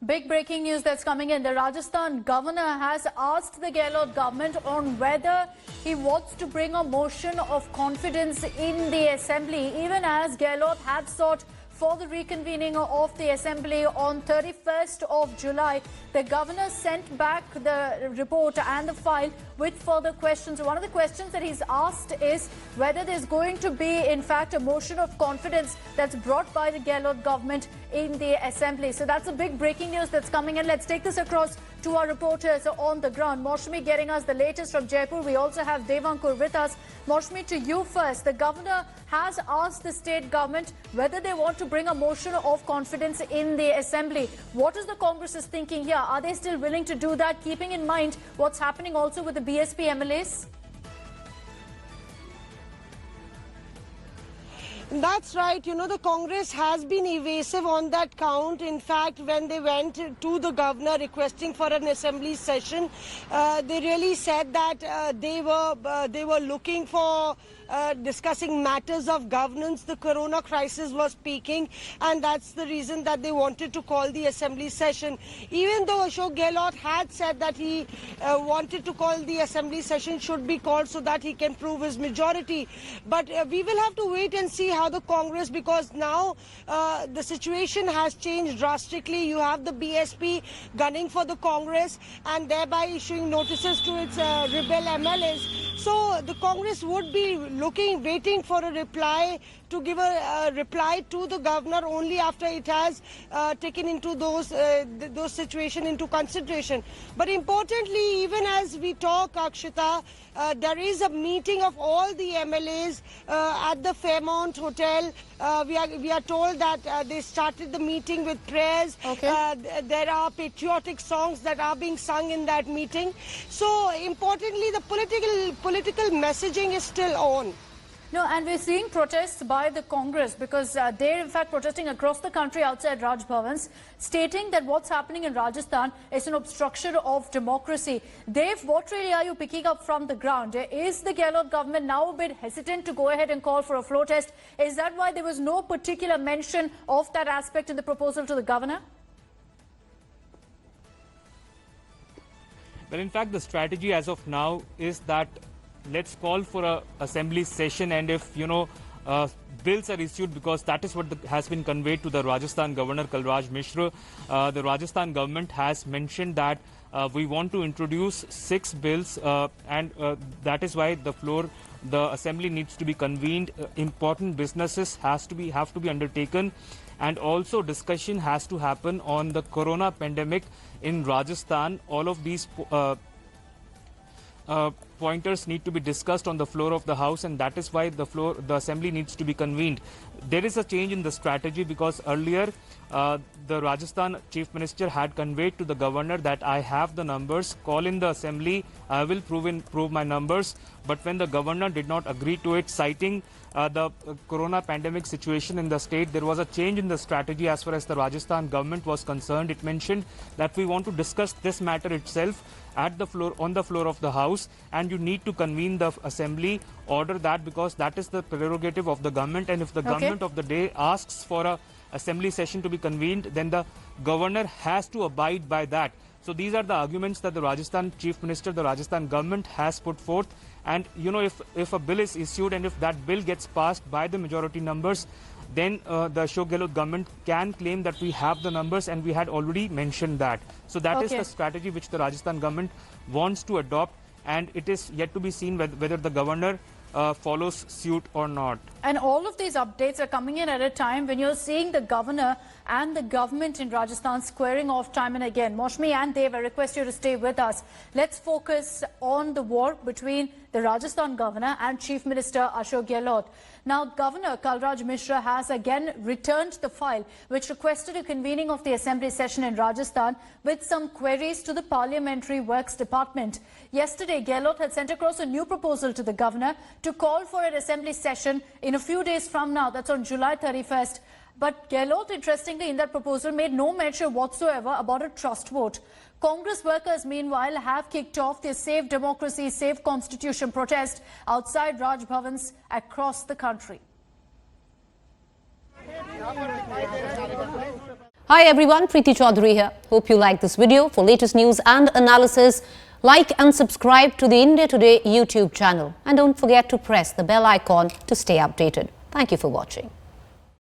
Big breaking news that's coming in. The Rajasthan governor has asked the Gehlot government on whether he wants to bring a motion of confidence in the assembly, even as Gehlot had sought for the reconvening of the assembly on 31st of July. The governor sent back the report and the file with further questions. One of the questions that he's asked is whether there's going to be, in fact, a motion of confidence that's brought by the Gehlot government in the assembly. So that's a big breaking news that's coming in. Let's take this across to our reporters on the ground. Maushmi getting us the latest from Jaipur. We also have Devankur with us. Maushmi, to you first. The governor has asked the state government whether they want to bring a motion of confidence in the assembly. What is the Congress is thinking here? Are they still willing to do that, keeping in mind what's happening also with the BSP MLAs? That's right. You know, the Congress has been evasive on that count. In fact, when they went to the governor requesting for an assembly session, they really said that they were looking for discussing matters of governance. The corona crisis was peaking, and that's the reason that they wanted to call the assembly session. Even though Ashok Gehlot had said that he wanted to call the assembly session should be called so that he can prove his majority. But we will have to wait and see how the Congress, because now the situation has changed drastically. You have the BSP gunning for the Congress and thereby issuing notices to its rebel MLAs. So the Congress would be waiting for a reply, to give a reply to the governor only after it has taken into those situations into consideration. But importantly, even as we talk, Akshita, there is a meeting of all the MLAs at the Fairmont Hotel. We are told that they started the meeting with prayers. Okay. There are patriotic songs that are being sung in that meeting. So importantly, the political messaging is still on. No, and we're seeing protests by the Congress because they're in fact protesting across the country outside Raj Bhavans, stating that what's happening in Rajasthan is an obstruction of democracy. Dev, what really are you picking up from the ground? Is the Gehlot government now a bit hesitant to go ahead and call for a floor test? Is that why there was no particular mention of that aspect in the proposal to the governor? Well, in fact, the strategy as of now is that let's call for a assembly session, and if bills are issued, because that is what has been conveyed to the Rajasthan governor Kalraj Mishra. The Rajasthan government has mentioned that we want to introduce 6 bills, and that is why the assembly needs to be convened. Important businesses have to be undertaken, and also discussion has to happen on the corona pandemic in Rajasthan. All of these pointers need to be discussed on the floor of the House, and that is why the assembly needs to be convened. There is a change in the strategy, because earlier the Rajasthan chief minister had conveyed to the governor that I have the numbers, call in the assembly, I will prove my numbers. But when the governor did not agree to it, citing the corona pandemic situation in the state, there was a change in the strategy as far as the Rajasthan government was concerned. It mentioned that we want to discuss this matter itself at the floor, on the floor of the House, and you need to convene the assembly, order that, because that is the prerogative of the government. And if the government of the day asks for a assembly session to be convened, then the governor has to abide by that. So these are the arguments that the Rajasthan chief minister, the Rajasthan government has put forth. And if a bill is issued and if that bill gets passed by the majority numbers, then the Ashok Gehlot government can claim that we have the numbers, and we had already mentioned that. So that is the strategy which the Rajasthan government wants to adopt, and it is yet to be seen whether the governor follows suit or not. And all of these updates are coming in at a time when you're seeing the governor and the government in Rajasthan squaring off time and again. Maushmi and Dev, I request you to stay with us. Let's focus on the war between the Rajasthan governor and Chief Minister Ashok Gehlot. Now, Governor Kalraj Mishra has again returned the file which requested a convening of the assembly session in Rajasthan with some queries to the Parliamentary Works Department. Yesterday, Gehlot had sent across a new proposal to the governor to call for an assembly session in a few days from now, that's on July 31st. But Gehlot, interestingly, in that proposal made no mention whatsoever about a trust vote. Congress workers, meanwhile, have kicked off their Save Democracy, Save Constitution protest outside Raj Bhavans across the country. Hi everyone, Preeti Chaudhary here. Hope you like this video. For latest news and analysis, like and subscribe to the India Today YouTube channel. And don't forget to press the bell icon to stay updated. Thank you for watching.